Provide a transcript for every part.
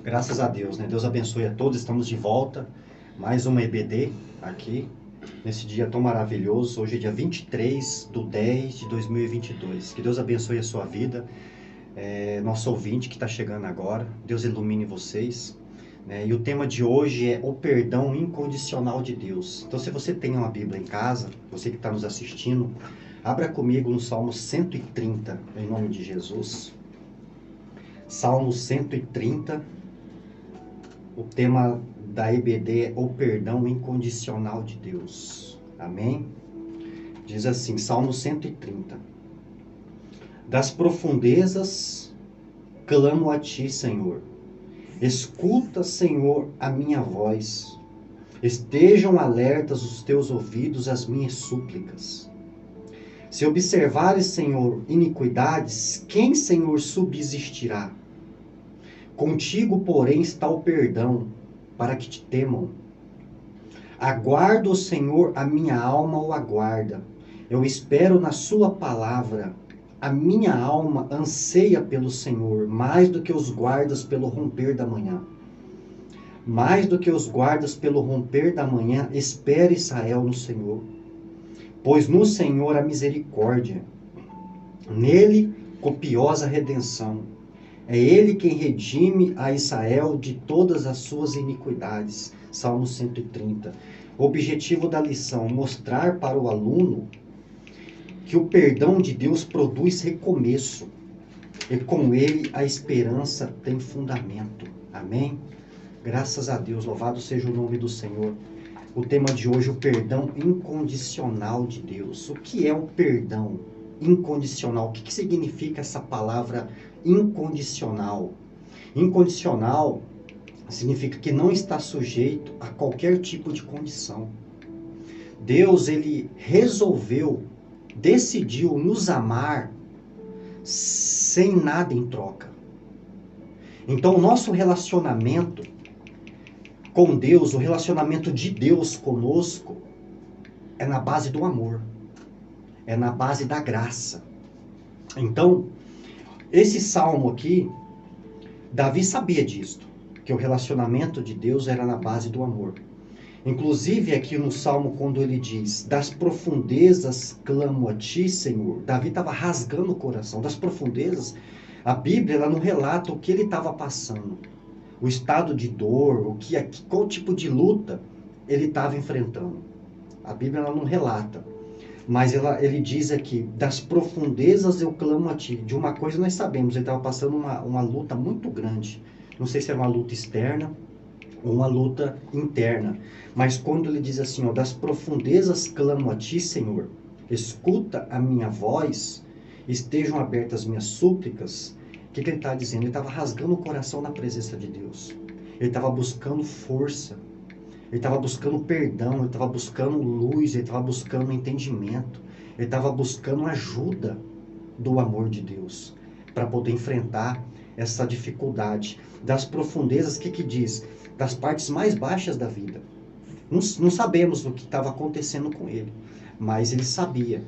Graças a Deus, né? Deus abençoe a todos. Estamos de volta. Mais uma EBD aqui, nesse dia tão maravilhoso. Hoje é dia 23/10/2022. Que Deus abençoe a sua vida. Nosso ouvinte que está chegando agora. Deus ilumine vocês. Né? E o tema de hoje é o perdão incondicional de Deus. Então, se você tem uma Bíblia em casa, você que está nos assistindo, abra comigo no Salmo 130, em nome de Jesus. Salmo 130. O tema da EBD é o perdão incondicional de Deus. Amém? Diz assim, Salmo 130. Das profundezas clamo a ti, Senhor. Escuta, Senhor, a minha voz. Estejam alertas os teus ouvidos às minhas súplicas. Se observares, Senhor, iniquidades, quem, Senhor, subsistirá? Contigo, porém, está o perdão, para que te temam. Aguardo o Senhor, a minha alma o aguarda. Eu espero na sua palavra. A minha alma anseia pelo Senhor, mais do que os guardas pelo romper da manhã. Mais do que os guardas pelo romper da manhã, espera Israel no Senhor. Pois no Senhor há misericórdia, nele copiosa redenção. É ele quem redime a Israel de todas as suas iniquidades. Salmo 130. O objetivo da lição, mostrar para o aluno que o perdão de Deus produz recomeço. E com ele a esperança tem fundamento. Amém? Graças a Deus, louvado seja o nome do Senhor. O tema de hoje, o perdão incondicional de Deus. O que é o perdão incondicional? O que significa essa palavra incondicional? Incondicional significa que não está sujeito a qualquer tipo de condição. Deus, ele decidiu nos amar sem nada em troca. Então, o nosso relacionamento com Deus, o relacionamento de Deus conosco, é na base do amor. É na base da graça. Então, esse salmo aqui, Davi sabia disso, que o relacionamento de Deus era na base do amor. Inclusive aqui no salmo, quando ele diz, das profundezas clamo a ti, Senhor, Davi estava rasgando o coração. Das profundezas, a Bíblia ela não relata o que ele estava passando, o estado de dor, qual tipo de luta ele estava enfrentando. A Bíblia ela não relata. Mas ele diz aqui, das profundezas eu clamo a ti. De uma coisa nós sabemos, ele estava passando uma luta muito grande. Não sei se era uma luta externa ou uma luta interna. Mas quando ele diz assim, das profundezas clamo a ti, Senhor, escuta a minha voz, estejam abertas as minhas súplicas. O que ele está dizendo? Ele estava rasgando o coração na presença de Deus. Ele estava buscando força. Ele estava buscando perdão, ele estava buscando luz, ele estava buscando entendimento, ele estava buscando ajuda do amor de Deus para poder enfrentar essa dificuldade. Das profundezas, o que diz? Das partes mais baixas da vida. Não sabemos o que estava acontecendo com ele, mas ele sabia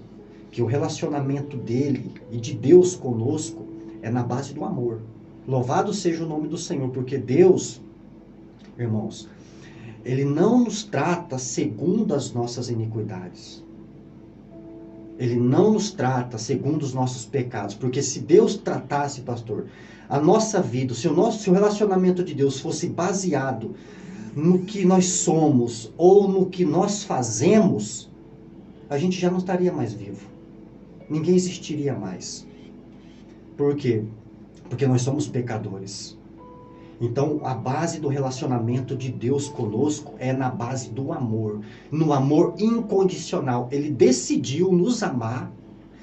que o relacionamento dele e de Deus conosco é na base do amor. Louvado seja o nome do Senhor, porque Deus, irmãos, ele não nos trata segundo as nossas iniquidades. Ele não nos trata segundo os nossos pecados. Porque se Deus tratasse, pastor, a nossa vida, se o relacionamento de Deus fosse baseado no que nós somos ou no que nós fazemos, a gente já não estaria mais vivo. Ninguém existiria mais. Por quê? Porque nós somos pecadores. Então, a base do relacionamento de Deus conosco é na base do amor. No amor incondicional. Ele decidiu nos amar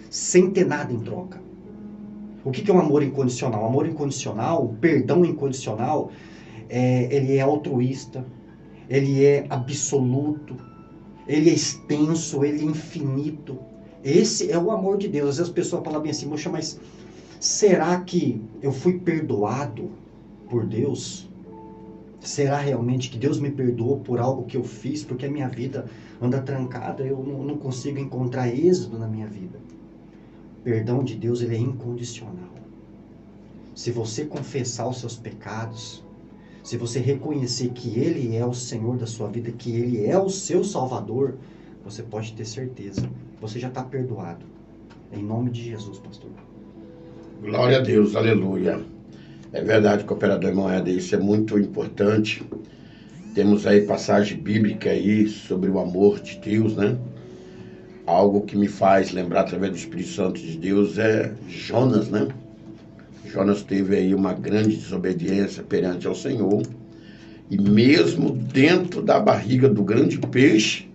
sem ter nada em troca. O que é um amor incondicional? O amor incondicional, o perdão incondicional, ele é altruísta, ele é absoluto, ele é extenso, ele é infinito. Esse é o amor de Deus. Às vezes as pessoas falam bem assim, poxa, mas será que eu fui perdoado por Deus? Será realmente que Deus me perdoou por algo que eu fiz, porque a minha vida anda trancada, eu não consigo encontrar êxito na minha vida? O perdão de Deus, ele é incondicional. Se você confessar os seus pecados, se você reconhecer que Ele é o Senhor da sua vida, que Ele é o seu Salvador, você pode ter certeza, você já está perdoado. Em nome de Jesus, pastor. Glória a Deus, aleluia. É verdade, cooperador Moeda, isso é muito importante. Temos aí passagem bíblica aí sobre o amor de Deus, né? Algo que me faz lembrar através do Espírito Santo de Deus é Jonas, né? Jonas teve aí uma grande desobediência perante ao Senhor. E mesmo dentro da barriga do grande peixe,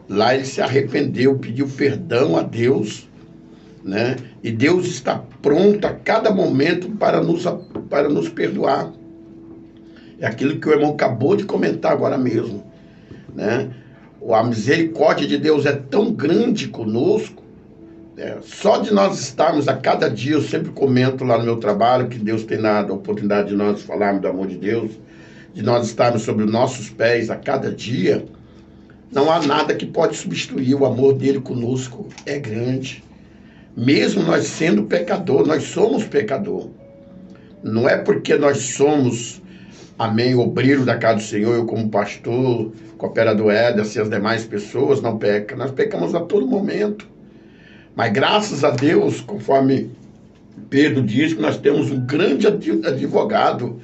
lá ele se arrependeu, pediu perdão a Deus, né? E Deus está pronto a cada momento para nos perdoar. É aquilo que o irmão acabou de comentar agora mesmo, né? A misericórdia de Deus é tão grande conosco, só de nós estarmos a cada dia, eu sempre comento lá no meu trabalho que Deus tem dado a oportunidade de nós falarmos do amor de Deus, de nós estarmos sobre os nossos pés a cada dia, não há nada que pode substituir. O amor dele conosco é grande. Mesmo nós sendo pecador, nós somos pecador. Não é porque nós somos, amém, obreiro da casa do Senhor, eu como pastor, cooperador Éder, e as demais pessoas não pecam. Nós pecamos a todo momento. Mas graças a Deus, conforme Pedro diz, que nós temos um grande advogado,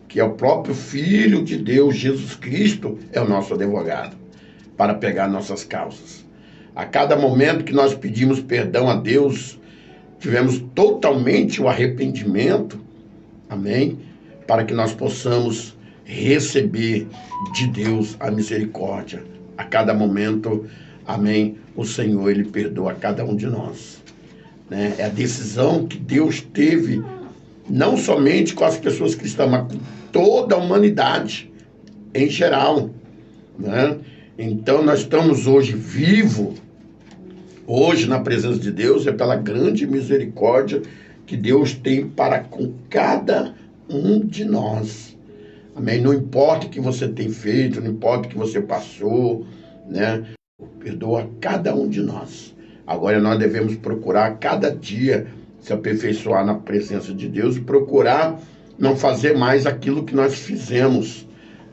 que é o próprio Filho de Deus, Jesus Cristo, é o nosso advogado, para pegar nossas causas. A cada momento que nós pedimos perdão a Deus, tivemos totalmente o arrependimento, amém, para que nós possamos receber de Deus a misericórdia. A cada momento, amém, o Senhor, Ele perdoa a cada um de nós, né? É a decisão que Deus teve, não somente com as pessoas cristãs, mas com toda a humanidade em geral, né? Então nós estamos hoje vivos, hoje na presença de Deus, é pela grande misericórdia que Deus tem para com cada um de nós. Amém? Não importa o que você tem feito, não importa o que você passou, né? Perdoa cada um de nós. Agora nós devemos procurar cada dia se aperfeiçoar na presença de Deus e procurar não fazer mais aquilo que nós fizemos,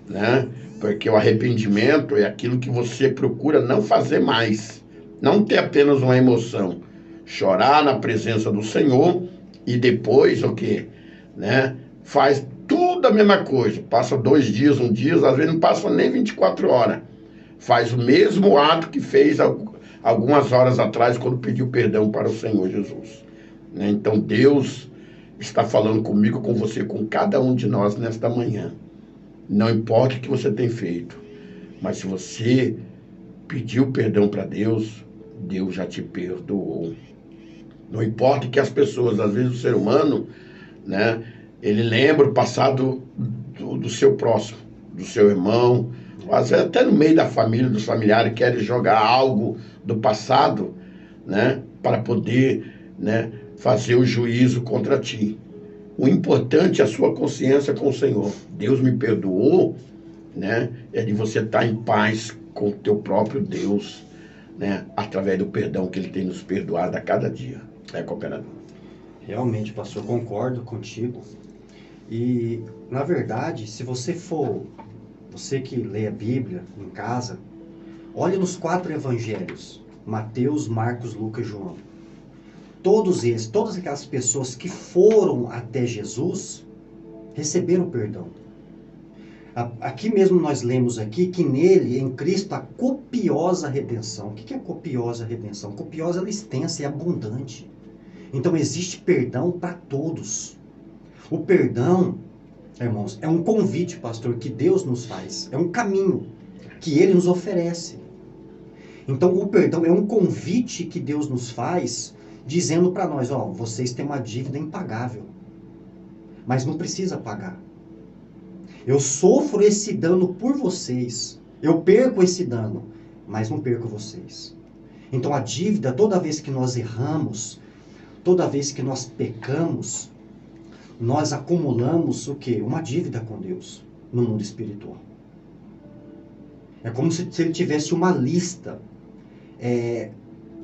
né? Porque o arrependimento é aquilo que você procura não fazer mais. Não ter apenas uma emoção. Chorar na presença do Senhor e depois o quê? Né? Faz tudo a mesma coisa. Passa 2 dias, 1 dia, às vezes não passa nem 24 horas. Faz o mesmo ato que fez algumas horas atrás quando pediu perdão para o Senhor Jesus. Né? Então Deus está falando comigo, com você, com cada um de nós nesta manhã. Não importa o que você tem feito, mas se você pediu perdão para Deus, Deus já te perdoou. Não importa que as pessoas, às vezes o ser humano, né, ele lembra o passado do seu próximo, do seu irmão, às vezes até no meio da família, dos familiares, querem jogar algo do passado, né, para poder, né, fazer o juízo contra ti. O importante é a sua consciência com o Senhor. Deus me perdoou, né, é de você estar em paz com o teu próprio Deus, né, através do perdão que Ele tem nos perdoado a cada dia. Cooperador? Realmente, pastor, concordo contigo. E, na verdade, se você que lê a Bíblia em casa, olhe nos 4 evangelhos, Mateus, Marcos, Lucas e João. Todos eles, todas aquelas pessoas que foram até Jesus, receberam perdão. Aqui mesmo nós lemos aqui que nele, em Cristo, há copiosa redenção. O que é copiosa redenção? Copiosa é extensa e abundante. Então existe perdão para todos. O perdão, irmãos, é um convite, pastor, que Deus nos faz. É um caminho que Ele nos oferece. Então o perdão é um convite que Deus nos faz, dizendo para nós, ó, vocês têm uma dívida impagável, mas não precisa pagar. Eu sofro esse dano por vocês, eu perco esse dano, mas não perco vocês. Então a dívida, toda vez que nós erramos, toda vez que nós pecamos, nós acumulamos o quê? Uma dívida com Deus no mundo espiritual. É como se Ele tivesse uma lista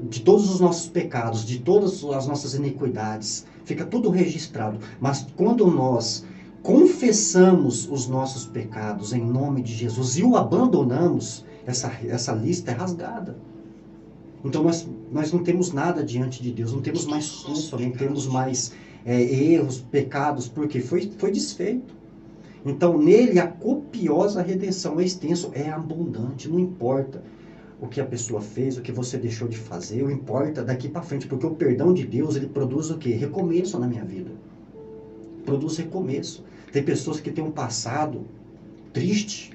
de todos os nossos pecados, de todas as nossas iniquidades. Fica tudo registrado. Mas quando nós confessamos os nossos pecados em nome de Jesus e o abandonamos, essa lista é rasgada. Então nós não temos nada diante de Deus, não temos mais culpa, não temos mais erros, pecados, porque foi desfeito. Então nele a copiosa redenção é extenso, é abundante, não importa o que a pessoa fez, o que você deixou de fazer, o importa daqui para frente, porque o perdão de Deus, ele produz o quê? Recomeço na minha vida. Produz recomeço. Tem pessoas que têm um passado triste.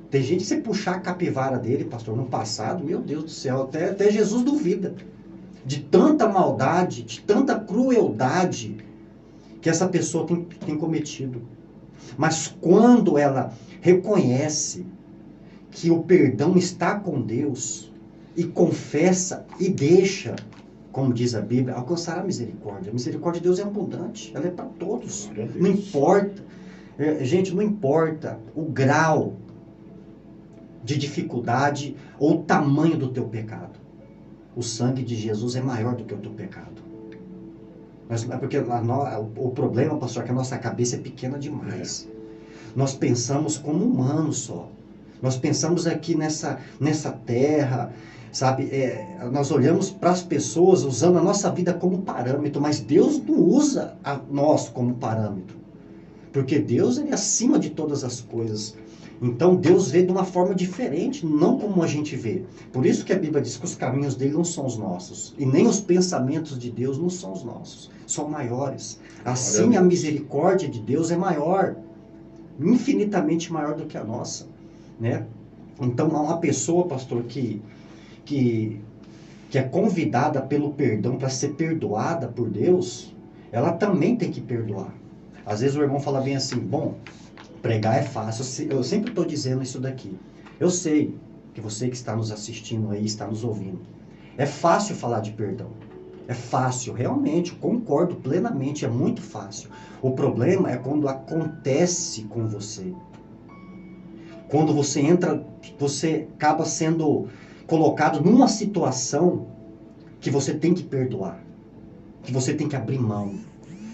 Tem gente que você puxar a capivara dele, pastor, no passado, meu Deus do céu, até Jesus duvida. De tanta maldade, de tanta crueldade que essa pessoa tem cometido. Mas quando ela reconhece que o perdão está com Deus e confessa e deixa, como diz a Bíblia, alcançar a misericórdia. A misericórdia de Deus é abundante, ela é para todos. Não importa, gente, não importa o grau de dificuldade ou o tamanho do teu pecado. O sangue de Jesus é maior do que o teu pecado. Mas é porque o problema, pastor, é que a nossa cabeça é pequena demais. Nós pensamos como humanos só. Nós pensamos aqui nessa terra, sabe? Nós olhamos para as pessoas usando a nossa vida como parâmetro, mas Deus não usa nós como parâmetro. Porque Deus é acima de todas as coisas. Então Deus vê de uma forma diferente, não como a gente vê. Por isso que a Bíblia diz que os caminhos dele não são os nossos. E nem os pensamentos de Deus não são os nossos. São maiores. Assim a misericórdia de Deus é maior. Infinitamente maior do que a nossa. Né? Então uma pessoa, pastor, que é convidada pelo perdão para ser perdoada por Deus, ela também tem que perdoar. Às vezes o irmão fala bem assim, bom, pregar é fácil. Eu sempre estou dizendo isso daqui. Eu sei que você que está nos assistindo aí, está nos ouvindo. É fácil falar de perdão. É fácil, realmente, concordo plenamente, é muito fácil. O problema é quando acontece com você. Quando você entra, você acaba sendo colocado numa situação que você tem que perdoar. Que você tem que abrir mão.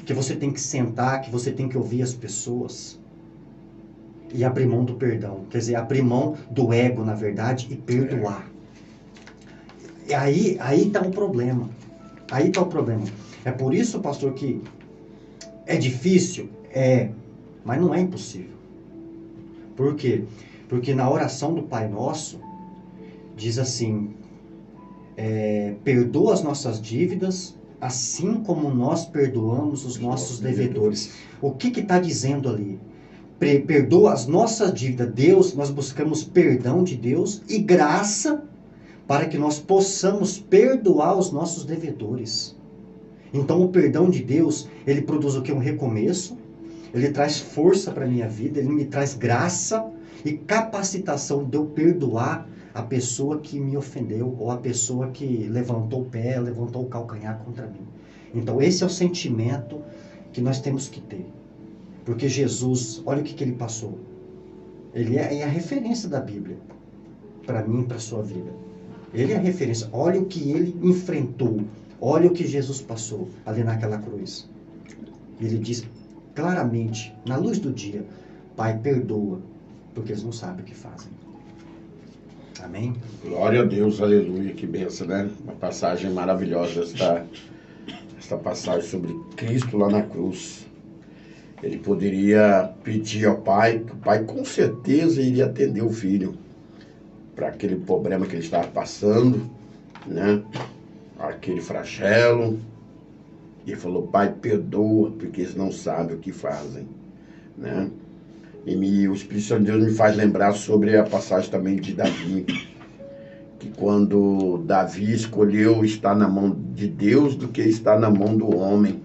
Que você tem que sentar, que você tem que ouvir as pessoas. E abrir mão do perdão. Quer dizer, abrir mão do ego, na verdade, e perdoar. E aí está o problema. Aí está o problema. É por isso, pastor, que é difícil? Mas não é impossível. Por quê? Porque na oração do Pai Nosso, diz assim, perdoa as nossas dívidas, assim como nós perdoamos os nossos devedores. O que está dizendo ali? Perdoa as nossas dívidas. Deus, nós buscamos perdão de Deus e graça para que nós possamos perdoar os nossos devedores. Então o perdão de Deus, ele produz o que? Um recomeço, ele traz força para a minha vida, ele me traz graça e capacitação de eu perdoar a pessoa que me ofendeu ou a pessoa que levantou o pé, levantou o calcanhar contra mim. Então esse é o sentimento que nós temos que ter. Porque Jesus, olha o que ele passou. Ele é a referência da Bíblia. Para mim e para a sua vida. Ele é a referência. Olha o que ele enfrentou. Olha o que Jesus passou ali naquela cruz. Ele diz claramente, na luz do dia, Pai, perdoa, porque eles não sabem o que fazem. Amém? Glória a Deus, aleluia, que bênção, né? Uma passagem maravilhosa, esta passagem sobre Cristo lá na cruz. Ele poderia pedir ao Pai, que o Pai com certeza iria atender o filho para aquele problema que ele estava passando, né? Aquele flagelo. E ele falou, Pai, perdoa, porque eles não sabem o que fazem, né? E o Espírito Santo de Deus me faz lembrar sobre a passagem também de Davi, que quando Davi escolheu estar na mão de Deus do que estar na mão do homem,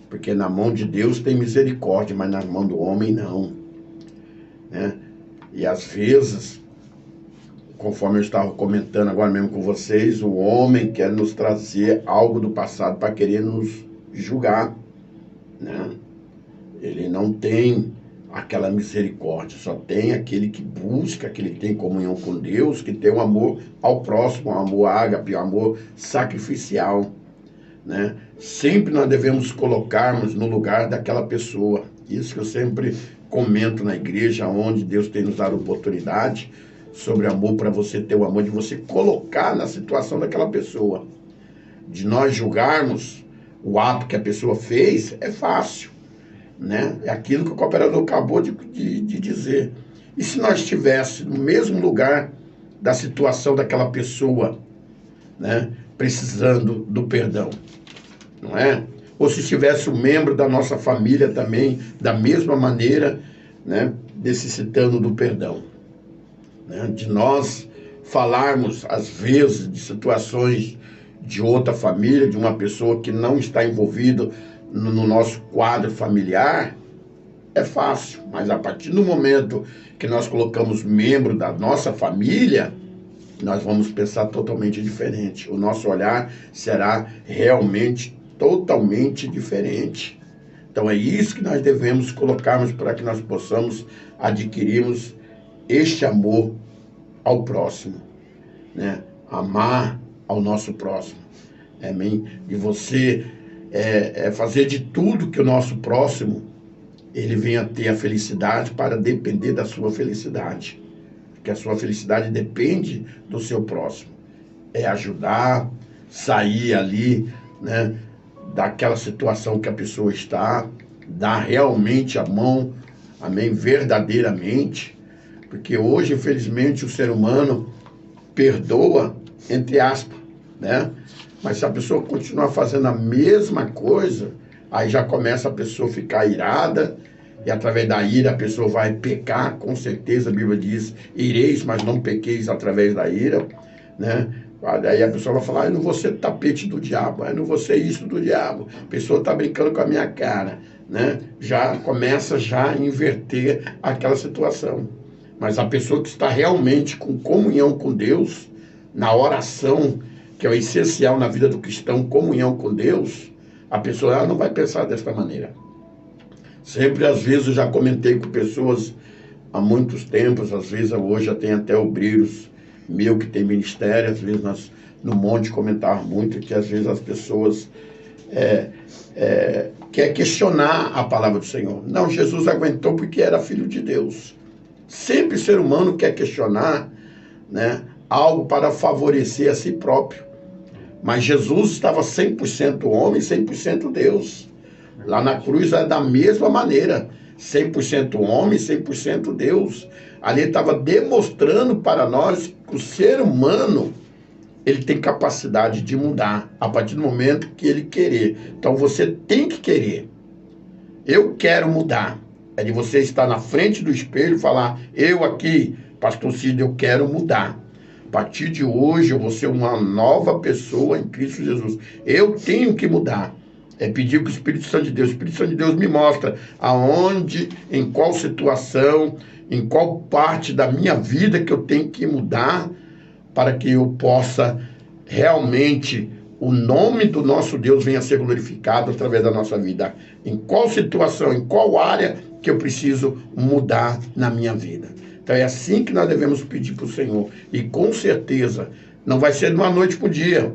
porque na mão de Deus tem misericórdia, mas na mão do homem não, né? E às vezes, conforme eu estava comentando agora mesmo com vocês, o homem quer nos trazer algo do passado para querer nos julgar, né? Ele não tem aquela misericórdia, só tem aquele que busca, aquele que tem comunhão com Deus, que tem um amor ao próximo, um amor ágape, um amor sacrificial, né? Sempre nós devemos colocarmos no lugar daquela pessoa, Isso que eu sempre comento na igreja, onde Deus tem nos dado oportunidade sobre amor, para você ter o amor, de você colocar na situação daquela pessoa. De nós julgarmos o ato que a pessoa fez, é fácil, né? É aquilo que o cooperador acabou de dizer. E se nós estivéssemos no mesmo lugar da situação daquela pessoa, né, precisando do perdão, não é? Ou se tivesse um membro da nossa família também, da mesma maneira, né, necessitando do perdão, né? De nós falarmos, às vezes, de situações de outra família, de uma pessoa que não está envolvida no nosso quadro familiar, é fácil. Mas a partir do momento que nós colocamos membro da nossa família, nós vamos pensar totalmente diferente. O nosso olhar será realmente totalmente diferente. Então é isso que nós devemos colocarmos para que nós possamos adquirirmos este amor ao próximo, né? Amar ao nosso próximo. Amém? De você fazer de tudo que o nosso próximo ele venha ter a felicidade, para depender da sua felicidade. Porque a sua felicidade depende do seu próximo. É ajudar, sair ali, né, daquela situação que a pessoa está, dar realmente a mão, amém, verdadeiramente. Porque hoje, infelizmente, o ser humano perdoa, entre aspas, né? Mas se a pessoa continuar fazendo a mesma coisa, aí já começa a pessoa a ficar irada, e através da ira a pessoa vai pecar, com certeza. A Bíblia diz: ireis, mas não pequeis através da ira, né? Aí a pessoa vai falar: eu não vou ser tapete do diabo, eu não vou ser isso do diabo, a pessoa está brincando com a minha cara, né? Já começa a inverter aquela situação. Mas a pessoa que está realmente com comunhão com Deus, na oração, que é o essencial na vida do cristão, comunhão com Deus, a pessoa ela não vai pensar desta maneira. Sempre, às vezes, eu já comentei com pessoas há muitos tempos, às vezes hoje já tem até obreiros meu que tem ministério, às vezes nós no monte comentávamos muito que às vezes as pessoas quer questionar a palavra do Senhor. Não, Jesus aguentou porque era filho de Deus. Sempre o ser humano quer questionar, né, algo para favorecer a si próprio. Mas Jesus estava 100% homem, 100% Deus. Lá na cruz é da mesma maneira. 100% homem, 100% Deus. Ali estava demonstrando para nós que o ser humano, ele tem capacidade de mudar a partir do momento que ele querer. Então você tem que querer. Eu quero mudar. É de você estar na frente do espelho e falar: eu aqui, pastor Cid, eu quero mudar. A partir de hoje eu vou ser uma nova pessoa em Cristo Jesus. Eu tenho que mudar. É pedir que o Espírito Santo de Deus me mostra aonde, em qual situação, em qual parte da minha vida que eu tenho que mudar, para que eu possa realmente, o nome do nosso Deus venha a ser glorificado através da nossa vida. Em qual situação, em qual área que eu preciso mudar na minha vida. Então é assim que nós devemos pedir para o Senhor. E com certeza, não vai ser de uma noite para o dia,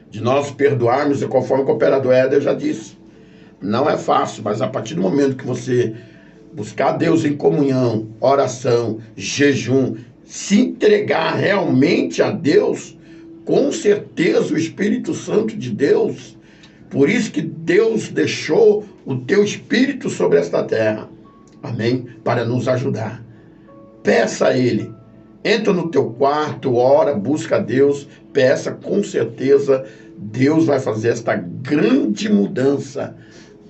de nós perdoarmos, e conforme o cooperador Éder já disse, não é fácil, mas a partir do momento que você buscar Deus em comunhão, oração, jejum, se entregar realmente a Deus, com certeza o Espírito Santo de Deus, por isso que Deus deixou o teu Espírito sobre esta terra, amém? Para nos ajudar. Peça a Ele, entra no teu quarto, ora, busca a Deus, peça, com certeza Deus vai fazer esta grande mudança,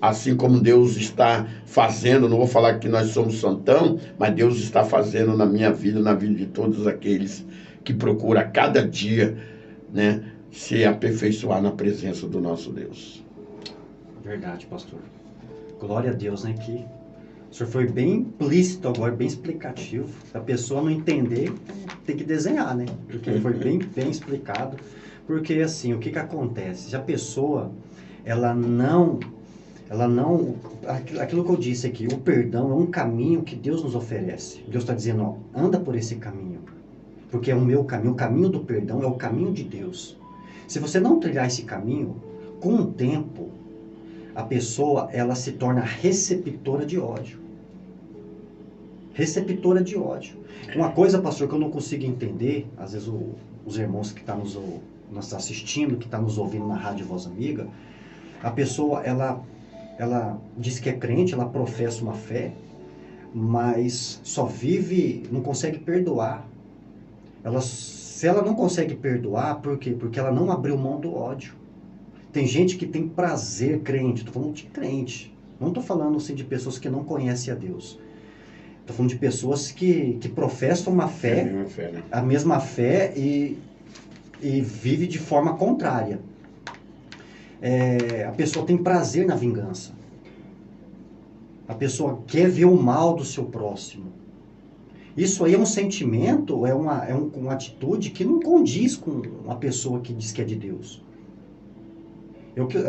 assim como Deus está fazendo. Não vou falar que nós somos santão, mas Deus está fazendo na minha vida, na vida de todos aqueles que procuram a cada dia, né, se aperfeiçoar na presença do nosso Deus. Verdade, pastor. Glória a Deus, né, que o senhor foi bem implícito agora, bem explicativo. Se a pessoa não entender, tem que desenhar, né? Porque foi bem explicado. Porque, assim, o que acontece? Se a pessoa, ela não... Aquilo que eu disse aqui, o perdão é um caminho que Deus nos oferece. Deus está dizendo, ó, anda por esse caminho. Porque é o meu caminho, o caminho do perdão é o caminho de Deus. Se você não trilhar esse caminho, com o tempo, a pessoa ela se torna receptora de ódio. Receptora de ódio. Uma coisa, pastor, que eu não consigo entender, às vezes os irmãos que estão nos assistindo, que estão nos ouvindo na Rádio Voz Amiga, a pessoa, ela diz que é crente, ela professa uma fé, mas só vive, não consegue perdoar. Se ela não consegue perdoar, por quê? Porque ela não abriu mão do ódio. Tem gente que tem prazer, crente, estou falando de crente, não estou falando assim de pessoas que não conhecem a Deus. Estou falando de pessoas que professam uma fé, né? a mesma fé e vive de forma contrária. A pessoa tem prazer na vingança. A pessoa quer ver o mal do seu próximo. Isso aí é um sentimento, é uma atitude que não condiz com uma pessoa que diz que é de Deus.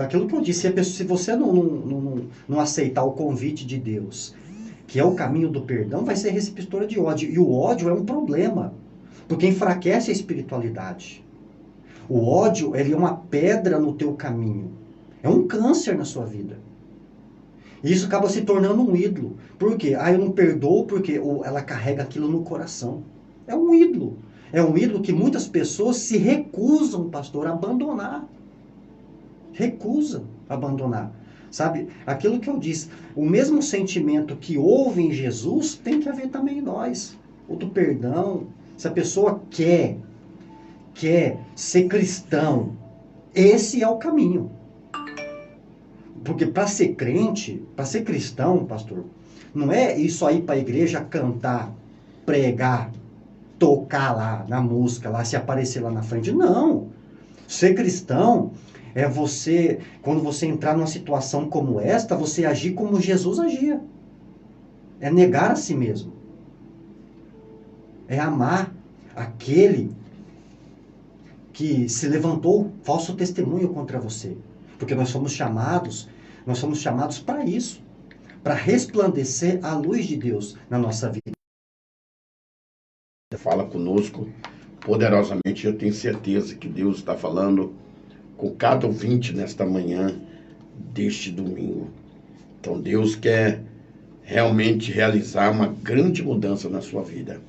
Aquilo que eu disse, se você não aceitar o convite de Deus, que é o caminho do perdão, vai ser receptora de ódio. E o ódio é um problema, porque enfraquece a espiritualidade. O ódio, ele é uma pedra no teu caminho. É um câncer na sua vida. E isso acaba se tornando um ídolo. Por quê? Eu não perdoo porque ela carrega aquilo no coração. É um ídolo. É um ídolo que muitas pessoas se recusam, pastor, a abandonar. Recusam a abandonar. Sabe? Aquilo que eu disse, o mesmo sentimento que houve em Jesus tem que haver também em nós. O do perdão. Se a pessoa quer ser cristão, esse é o caminho. Porque para ser crente, para ser cristão, pastor, não é isso aí para a igreja cantar, pregar, tocar lá na música, lá se aparecer lá na frente. Não. Ser cristão é você, quando você entrar numa situação como esta, você agir como Jesus agia. É negar a si mesmo. É amar aquele que se levantou falso testemunho contra você. Porque nós somos chamados para isso, para resplandecer a luz de Deus na nossa vida. Fala conosco poderosamente, eu tenho certeza que Deus está falando com cada ouvinte nesta manhã deste domingo. Então Deus quer realmente realizar uma grande mudança na sua vida,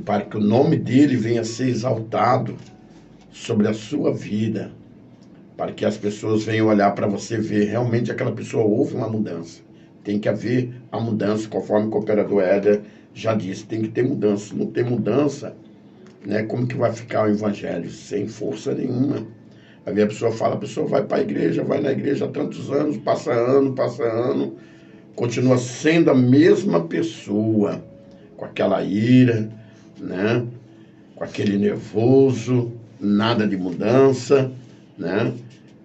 para que o nome dele venha a ser exaltado sobre a sua vida, para que as pessoas venham olhar para você, ver realmente aquela pessoa houve uma mudança. Tem que haver a mudança, conforme o cooperador Éder já disse, tem que ter mudança. Se não tem mudança, né, como que vai ficar o evangelho? Sem força nenhuma. Aí a pessoa fala, a pessoa vai para a igreja, vai na igreja há tantos anos, passa ano, continua sendo a mesma pessoa, com aquela ira, né, com aquele nervoso, nada de mudança, né?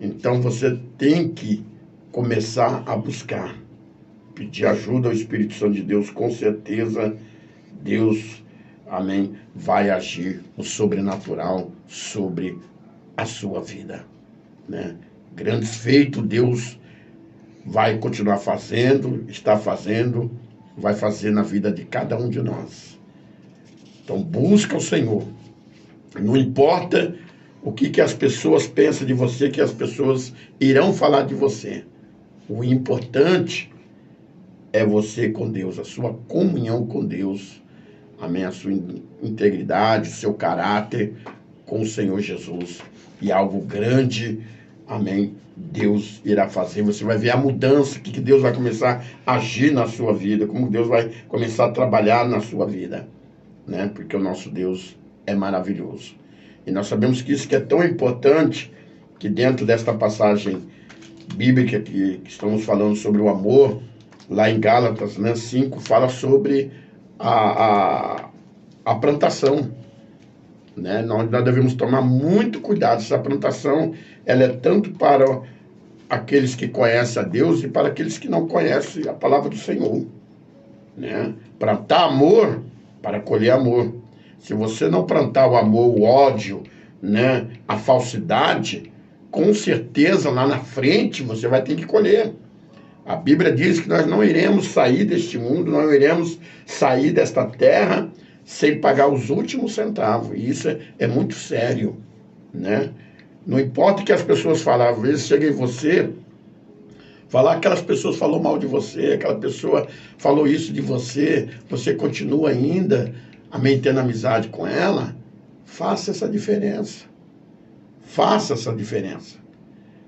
Então você tem que começar a buscar, pedir ajuda ao Espírito Santo de Deus. Com certeza Deus, amém, vai agir o sobrenatural sobre a sua vida, né? Grandes feitos Deus vai continuar fazendo, está fazendo, vai fazer na vida de cada um de nós. Então busca o Senhor. Não importa o que as pessoas pensam de você, que as pessoas irão falar de você. O importante é você com Deus, a sua comunhão com Deus, amém? A sua integridade, o seu caráter com o Senhor Jesus. E algo grande, amém, Deus irá fazer. Você vai ver a mudança, que Deus vai começar a agir na sua vida, como Deus vai começar a trabalhar na sua vida, né? Porque o nosso Deus é maravilhoso. E nós sabemos que isso que é tão importante, que dentro desta passagem bíblica que estamos falando sobre o amor, lá em Gálatas, né, 5, fala sobre a plantação, né? Nós devemos tomar muito cuidado. Essa plantação, ela é tanto para aqueles que conhecem a Deus e para aqueles que não conhecem a palavra do Senhor, né? Plantar amor para colher amor. Se você não plantar o amor, o ódio, né, a falsidade, com certeza lá na frente você vai ter que colher. A Bíblia diz que nós não iremos sair deste mundo, não iremos sair desta terra sem pagar os últimos centavos. E isso é muito sério, né? Não importa o que as pessoas falam, às vezes chega em você Falar aquelas pessoas falou mal de você, aquela pessoa falou isso de você, você continua ainda tendo amizade com ela, faça essa diferença. Faça essa diferença.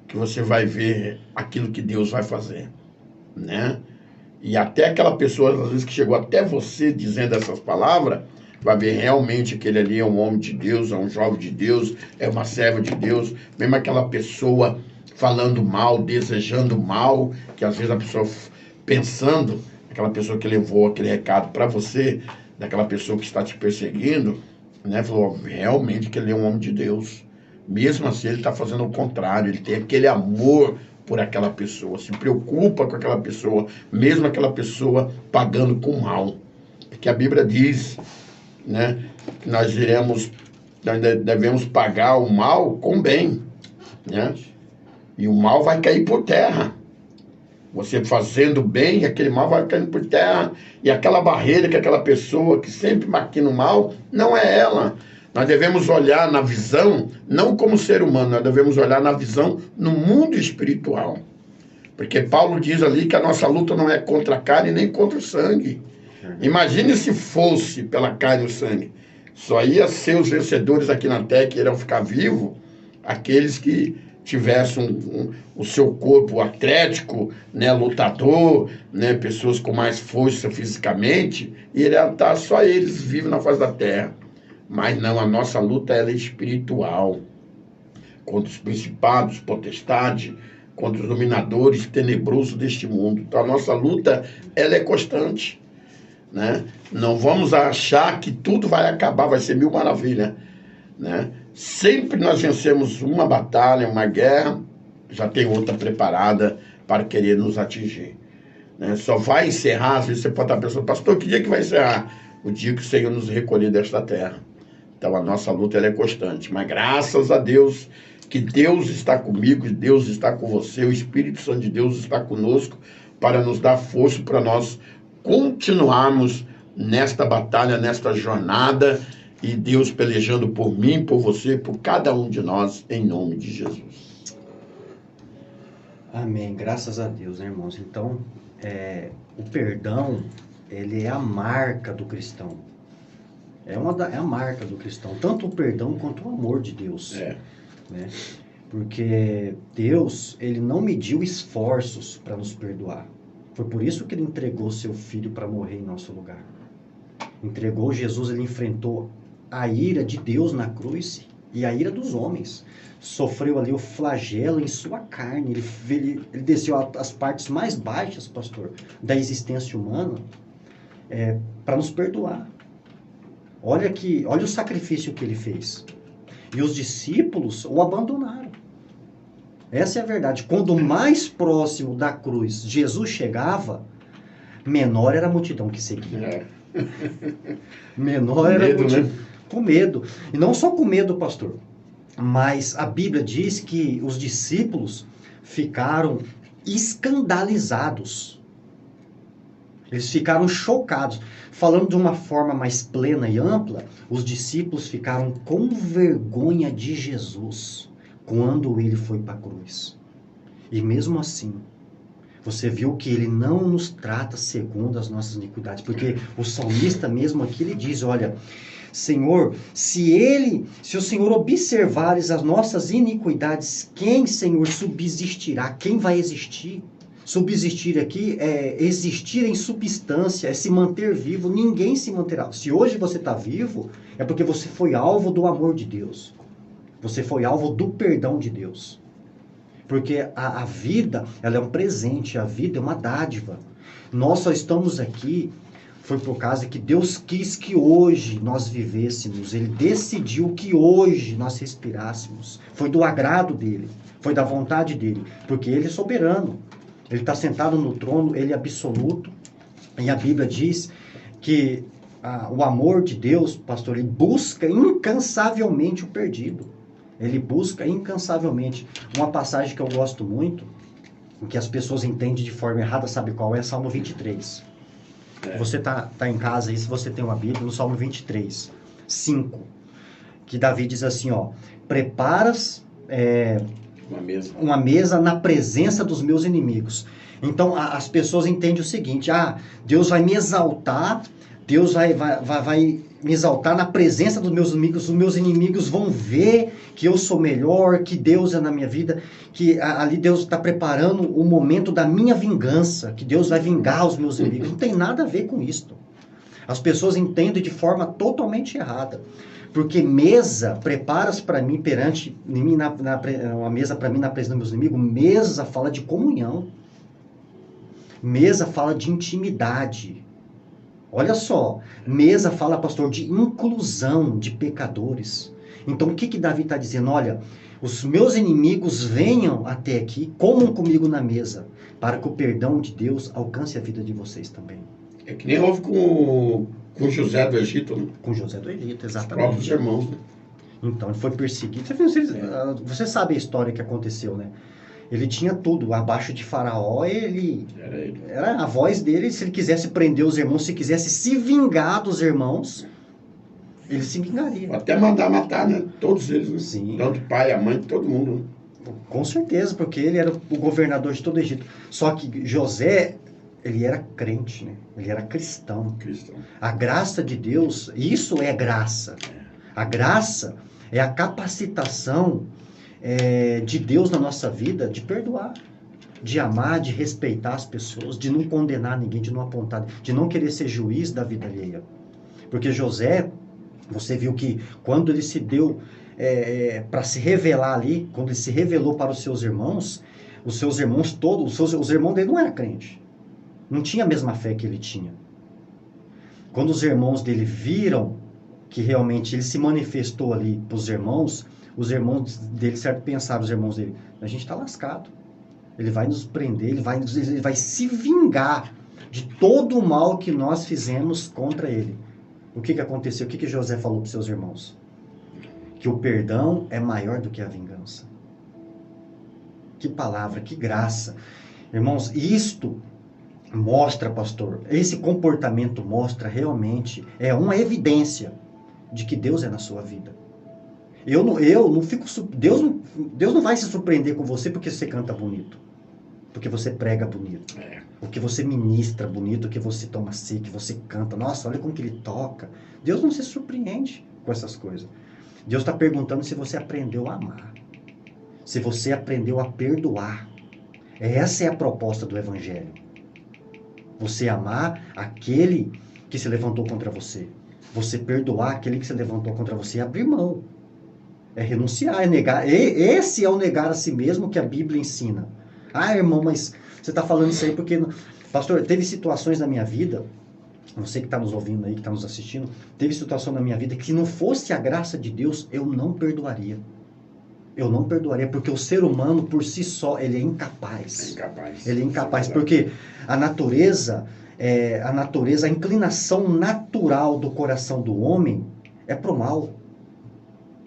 Que você vai ver aquilo que Deus vai fazer, né? E até aquela pessoa, às vezes, que chegou até você dizendo essas palavras, vai ver realmente que ele ali é um homem de Deus, é um jovem de Deus, é uma serva de Deus. Mesmo aquela pessoa falando mal, desejando mal, que às vezes a pessoa pensando, aquela pessoa que levou aquele recado para você, daquela pessoa que está te perseguindo, né? Falou, realmente que ele é um homem de Deus. Mesmo assim, ele está fazendo o contrário, ele tem aquele amor por aquela pessoa, se preocupa com aquela pessoa, mesmo aquela pessoa pagando com mal. Porque a Bíblia diz, né, que nós devemos pagar o mal com bem, né? E o mal vai cair por terra. Você fazendo bem, aquele mal vai caindo por terra. E aquela barreira que aquela pessoa que sempre maquina o mal, não é ela. Nós devemos olhar na visão, não como ser humano, nós devemos olhar na visão no mundo espiritual. Porque Paulo diz ali que a nossa luta não é contra a carne nem contra o sangue. Imagine se fosse pela carne e o sangue. Só ia ser os vencedores aqui na terra que irão ficar vivos, aqueles que tivessem o seu corpo atlético, né, lutador, né, pessoas com mais força fisicamente, e iriam estar só eles vivos na face da terra. Mas não, a nossa luta ela é espiritual, contra os principados, potestades, contra os dominadores tenebrosos deste mundo. Então a nossa luta ela é constante, né? Não vamos achar que tudo vai acabar, vai ser mil maravilhas, né? Sempre nós vencemos uma batalha, uma guerra, já tem outra preparada para querer nos atingir, né? Só vai encerrar, às vezes você pode estar pensando, pastor, que dia que vai encerrar? O dia que o Senhor nos recolher desta terra. Então a nossa luta ela é constante, mas graças a Deus, que Deus está comigo, Deus está com você, o Espírito Santo de Deus está conosco para nos dar força para nós continuarmos nesta batalha, nesta jornada, e Deus pelejando por mim, por você, por cada um de nós, em nome de Jesus. Amém, graças a Deus, né, irmãos? Então, o perdão, ele é a marca do cristão. É a marca do cristão, tanto o perdão quanto o amor de Deus. Né? Porque Deus, ele não mediu esforços para nos perdoar. Foi por isso que ele entregou seu filho para morrer em nosso lugar. Entregou Jesus, ele enfrentou a ira de Deus na cruz e a ira dos homens. Sofreu ali o flagelo em sua carne. Ele desceu às partes mais baixas, pastor, da existência humana, para nos perdoar. Olha o sacrifício que ele fez. E os discípulos o abandonaram. Essa é a verdade. Quando mais próximo da cruz Jesus chegava, menor era a multidão que seguia. Menor era a multidão. Né? Com medo. E não só com medo, pastor. Mas a Bíblia diz que os discípulos ficaram escandalizados. Eles ficaram chocados. Falando de uma forma mais plena e ampla, os discípulos ficaram com vergonha de Jesus quando ele foi para a cruz. E mesmo assim, você viu que ele não nos trata segundo as nossas iniquidades. Porque o salmista mesmo aqui, ele diz, olha, Senhor, se o Senhor observares as nossas iniquidades, quem, Senhor, subsistirá? Quem vai existir? Subsistir aqui é existir em substância, é se manter vivo. Ninguém se manterá. Se hoje você está vivo, é porque você foi alvo do amor de Deus. Você foi alvo do perdão de Deus. Porque a vida, ela é um presente, a vida é uma dádiva. Nós só estamos aqui, foi por causa que Deus quis que hoje nós vivêssemos. Ele decidiu que hoje nós respirássemos. Foi do agrado dele, foi da vontade dele, porque ele é soberano. Ele está sentado no trono, ele é absoluto. E a Bíblia diz que o amor de Deus, pastor, ele busca incansavelmente o perdido. Ele busca incansavelmente. Uma passagem que eu gosto muito, que as pessoas entendem de forma errada, sabe qual é? Salmo 23. Você tá em casa aí, se você tem uma Bíblia, no Salmo 23, 5. Que Davi diz assim, ó, preparas Uma mesa na presença dos meus inimigos. Então as pessoas entendem o seguinte: Deus vai me exaltar, Deus vai me exaltar na presença dos meus inimigos, os meus inimigos vão ver que eu sou melhor, que Deus é na minha vida, que ali Deus está preparando o momento da minha vingança, que Deus vai vingar os meus inimigos. Não tem nada a ver com isso. As pessoas entendem de forma totalmente errada. Porque mesa, prepara-se para mim perante mim, uma mesa para mim na presença dos meus inimigos. Mesa fala de comunhão. Mesa fala de intimidade. Olha só, mesa fala, pastor, de inclusão de pecadores. Então o que Davi está dizendo? Olha, os meus inimigos venham até aqui, comam comigo na mesa, para que o perdão de Deus alcance a vida de vocês também. É que nem houve com José do Egito, né? Com José do Egito, exatamente. Os próprios irmãos, né? Então, ele foi perseguido. Você sabe a história que aconteceu, né? Ele tinha tudo. Abaixo de Faraó, era a voz dele. Se ele quisesse prender os irmãos, se quisesse se vingar dos irmãos, ele se vingaria. Até mandar matar, né? Todos eles, né? Sim. Tanto o pai, a mãe, todo mundo. Né? Com certeza, porque ele era o governador de todo o Egito. Só que José, ele era crente, né? Ele era cristão. A graça de Deus, isso é graça. A graça é a capacitação de Deus na nossa vida de perdoar, de amar, de respeitar as pessoas, de não condenar ninguém, de não apontar, de não querer ser juiz da vida alheia. Porque José, você viu que quando ele se deu para se revelar ali, quando ele se revelou para os seus irmãos todos, os irmãos dele não eram crentes. Não tinha a mesma fé que ele tinha. Quando os irmãos dele viram que realmente ele se manifestou ali para os irmãos dele, certo, pensaram, os irmãos dele, a gente está lascado. Ele vai nos prender, ele vai se vingar de todo o mal que nós fizemos contra ele. O que aconteceu? O que José falou para os seus irmãos? Que o perdão é maior do que a vingança. Que palavra, que graça. Irmãos, isto mostra, pastor, esse comportamento mostra realmente, é uma evidência de que Deus é na sua vida. Eu não fico, Deus não vai se surpreender com você porque você canta bonito, porque você prega bonito, porque você ministra bonito, que você toma ceia, que você canta, nossa, olha como que ele toca. Deus não se surpreende com essas coisas. Deus está perguntando se você aprendeu a amar, se você aprendeu a perdoar. Essa é a proposta do Evangelho. Você amar aquele que se levantou contra você. Você perdoar aquele que se levantou contra você e abrir mão. É renunciar, é negar. Esse é o negar a si mesmo que a Bíblia ensina. Irmão, mas você está falando isso aí porque... Pastor, teve situações na minha vida, você que está nos ouvindo aí, que está nos assistindo, teve situação na minha vida que se não fosse a graça de Deus, eu não perdoaria. Eu não perdoaria, porque o ser humano por si só, ele é incapaz. Ele é incapaz, porque a natureza, a inclinação natural do coração do homem é pro mal.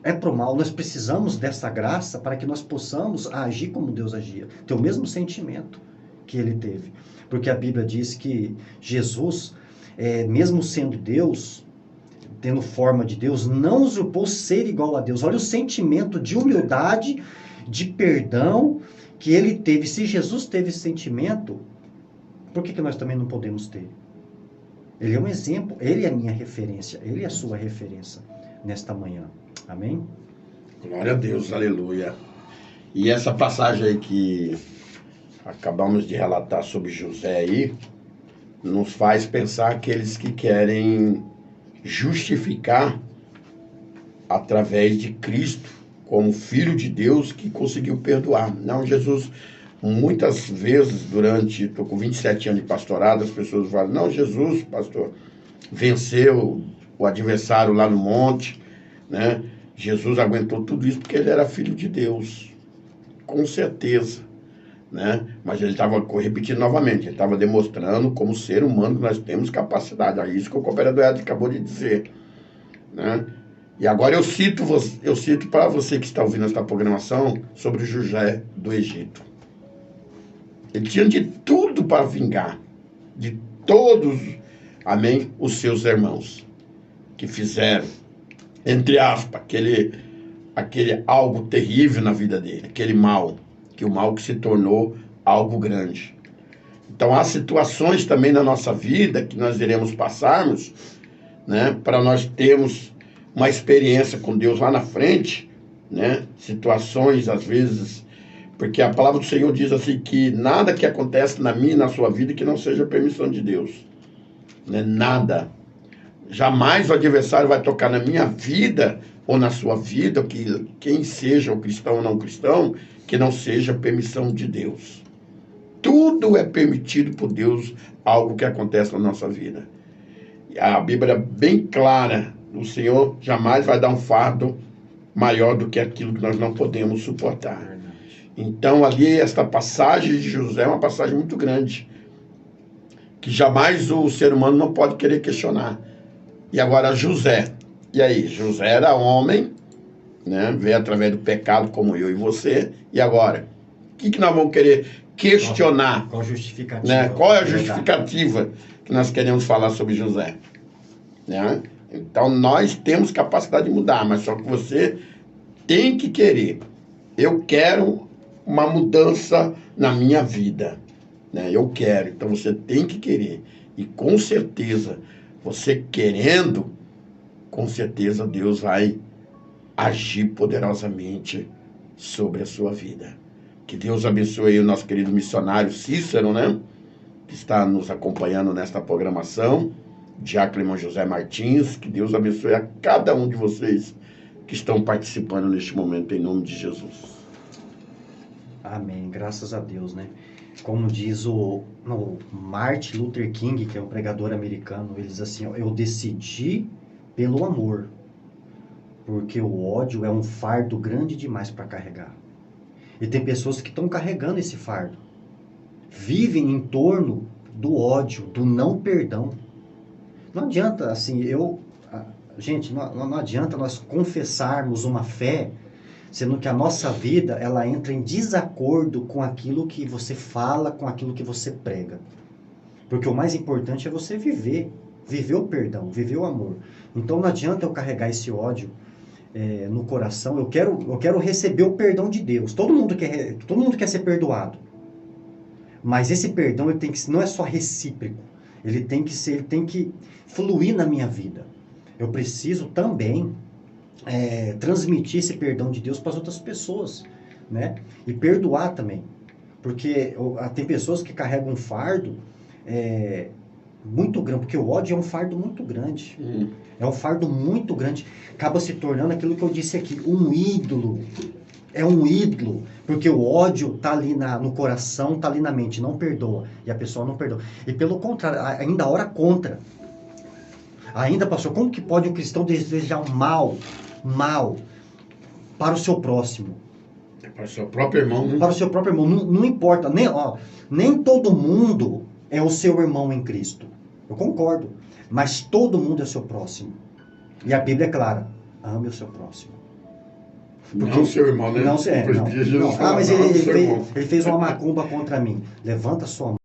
É pro mal. Nós precisamos dessa graça para que nós possamos agir como Deus agia. Ter o mesmo sentimento que ele teve. Porque a Bíblia diz que Jesus, mesmo sendo Deus, tendo forma de Deus, não usurpou ser igual a Deus. Olha o sentimento de humildade, de perdão que ele teve. Se Jesus teve esse sentimento, por que nós também não podemos ter? Ele é um exemplo, ele é a minha referência, ele é a sua referência nesta manhã. Amém? Glória a Deus, aleluia. E essa passagem aí que acabamos de relatar sobre José aí, nos faz pensar aqueles que querem justificar através de Cristo como Filho de Deus que conseguiu perdoar. Não, Jesus, muitas vezes durante, estou com 27 anos de pastorado, as pessoas falam, não, Jesus, pastor, venceu o adversário lá no monte, né? Jesus aguentou tudo isso porque ele era Filho de Deus, com certeza, né? Mas ele estava repetindo novamente, ele estava demonstrando como ser humano que nós temos capacidade. É isso que o cooperador acabou de dizer, né? E agora eu cito para você que está ouvindo esta programação sobre o José do Egito. Ele tinha de tudo para vingar, de todos, amém, os seus irmãos que fizeram, entre aspas, aquele algo terrível na vida dele, aquele mal. que o mal que se tornou algo grande. Então há situações também na nossa vida que nós iremos passarmos, né, para nós termos uma experiência com Deus lá na frente, né, situações às vezes, porque a palavra do Senhor diz assim que nada que acontece na minha e na sua vida que não seja permissão de Deus, né, nada. Jamais o adversário vai tocar na minha vida ou na sua vida, que quem seja o cristão ou não cristão, que não seja permissão de Deus. Tudo é permitido por Deus, algo que acontece na nossa vida. A Bíblia é bem clara, o Senhor jamais vai dar um fardo maior do que aquilo que nós não podemos suportar. Então ali, esta passagem de José é uma passagem muito grande, que jamais o ser humano não pode querer questionar. E agora José, e aí? José era homem, né? Veio através do pecado como eu e você, e agora? O que nós vamos querer questionar? Qual justificativa? Né? Qual é a justificativa que nós queremos falar sobre José? Né? Então nós temos capacidade de mudar, mas só que você tem que querer. Eu quero uma mudança na minha vida, né? Eu quero, então você tem que querer. E com certeza, você querendo, com certeza Deus vai agir poderosamente sobre a sua vida. Que Deus abençoe o nosso querido missionário Cícero, né? Que está nos acompanhando nesta programação. Diácono José Martins. Que Deus abençoe a cada um de vocês que estão participando neste momento, em nome de Jesus. Amém. Graças a Deus, né? Como diz o Martin Luther King, que é um pregador americano, ele diz assim, ó, eu decidi pelo amor, porque o ódio é um fardo grande demais para carregar. E tem pessoas que estão carregando esse fardo. Vivem em torno do ódio, do não perdão. Não adianta, assim, gente, não adianta nós confessarmos uma fé, sendo que a nossa vida, ela entra em desacordo com aquilo que você fala, com aquilo que você prega. Porque o mais importante é você viver o perdão, viver o amor. Então não adianta eu carregar esse ódio no coração. Eu quero receber o perdão de Deus. Todo mundo quer ser perdoado. Mas esse perdão ele não é só recíproco. Ele tem que fluir na minha vida. Eu preciso também transmitir esse perdão de Deus para as outras pessoas, né? E perdoar também. Porque tem pessoas que carregam um fardo muito grande, porque o ódio é um fardo muito grande. É um fardo muito grande. Acaba se tornando aquilo que eu disse aqui, um ídolo. É um ídolo, porque o ódio está ali no coração, está ali na mente, não perdoa. E a pessoa não perdoa. E pelo contrário, ainda ora contra. Ainda, pastor, como que pode um cristão desejar mal para o seu próximo? Para o seu próprio irmão. Né? Para o seu próprio irmão. Não importa. Nem todo mundo é o seu irmão em Cristo. Eu concordo. Mas todo mundo é seu próximo. E a Bíblia é clara. Ame o seu próximo. Porque não seu irmão, né? Não. Mas ele fez uma macumba contra mim. Levanta sua mão.